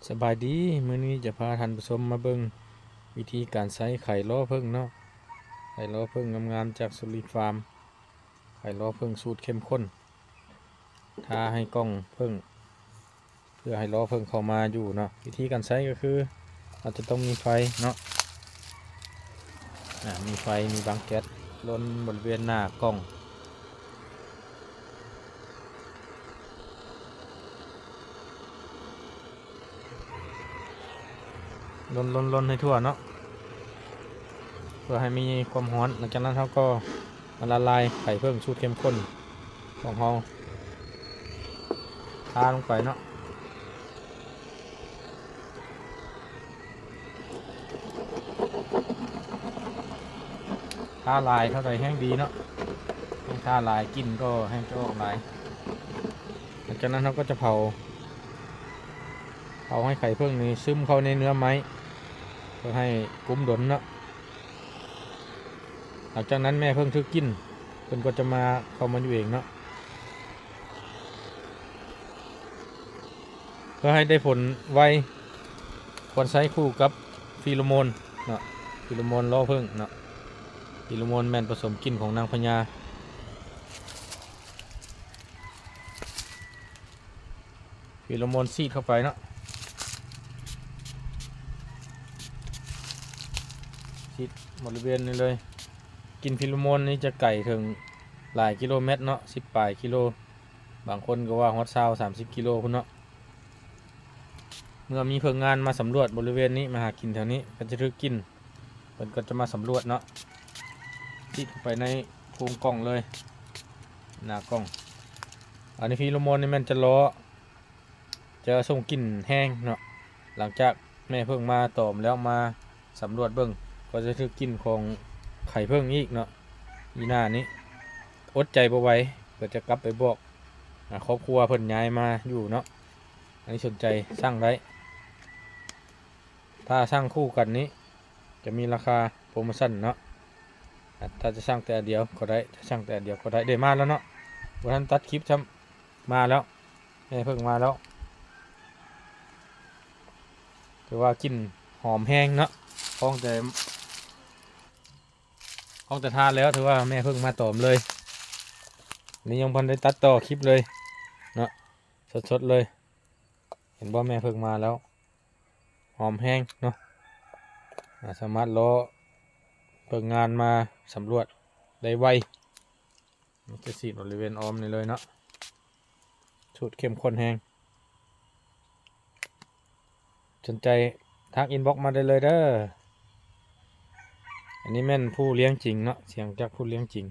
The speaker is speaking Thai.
สบายดีมื้อนี้จะพาท่านผู้ชมมาเบิ่งวิธีการใช้ไข่ล้อผึ้งเนาะไข่ล้อผึ้งงามๆจากสุริฟาร์มไข่ล้อผึ้งสูตรเข้มข้นทาให้กล้องผึ้งเพื่อให้ล้อผึ้งเข้ามาอยู่เนาะวิธีการใช้ก็คือเราจะต้องมีไฟเนาะมีไฟมีบังแก๊สล้นบริเวณหน้ากล้องล้นให้ทั่วเนาะเพื่อให้มีความร้อนหลังจากนั้นเราก็มาละลายไข่ผึ้งสูตรเข้มข้นของเราทาลงไปเนาะทาลายเท่าไรแห้งดีเนาะแห้งทาลายกินก็แห้งจะออกลายหลังจากนั้นเราก็จะเผาให้ไข่ผึ้งนี้ซึมเข้าในเนื้อไม้เพื่อให้กุ้มดนเนาะหลังจากนั้นแม่ผึ้งทึกกินเพิ่นก็จะมาเข้ามาอยู่เองเนาะเพื่อให้ได้ผลไวควรใช้คู่กับฟีโรโมนเนาะฟีโรโมนล่อผึ้งเนาะฟีโรโมนแม่นผสมกลิ่นของนางพญาฟีโรโมนซีดเข้าไปเนาะซีดบริเวณนี้เลยกลิ่นฟีโรโมนนี้จะไก่ถึงหลายกิโลเมตรเนาะ10 ปลายกิโลบางคนก็ว่าฮอตซาว30 กิโลพุ่นเนาะเมื่อมีเพิ่งงานมาสำรวจบริเวณนี้มาหากินแถวนี้ก็จะถือกินเพิ่นก็จะมาสำรวจเนาะติดไปในโครงกล่องเลยหน้ากล่องอันนี้ฟีโรโมนนี่มันจะล้อจะส่งกลิ่นแห้งเนาะหลังจากแม่เพิ่งมาตอมแล้วมาสำรวจเบิ่งก็จะถือกลิ่นของไข่เพิ่งอีกเนาะอีหน้านี้อดใจบ่ไหวเพื่อจะกลับไปบอกครอบครัวเพิ่นย้ายมาอยู่เนาะอันนี้สนใจสร้างได้ถ้าสร้างคู่กันนี้จะมีราคาโปรโมชั่นเนาะถ้าจะสร้างแต่เดียวก็ได้ถ้าสร้างแต่เดียวก็ได้มาแล้วเนาะวันนั้นตัดคลิปทำมาแล้วแม่เพิ่งมาแล้วถือว่ากินหอมแห้งเนาะห้องแต่ทานแล้วถือว่าแม่เพิ่งมาตอมเลยนี่ยังพันได้ตัดต่อคลิปเลยเนาะสดๆเลยเห็นว่าแม่เพิ่งมาแล้วหอมแห้งเนาะสามารถล้อเปิดงานมาสำรวจได้ไวจะสีบริเวณออมนี่เลยเนาะสูตรเข้มข้นแห้งสนใจทักอินบ็อกมาได้เลยเด้ออันนี้แม่นผู้เลี้ยงจริงเนาะเสียงจากผู้เลี้ยงจริง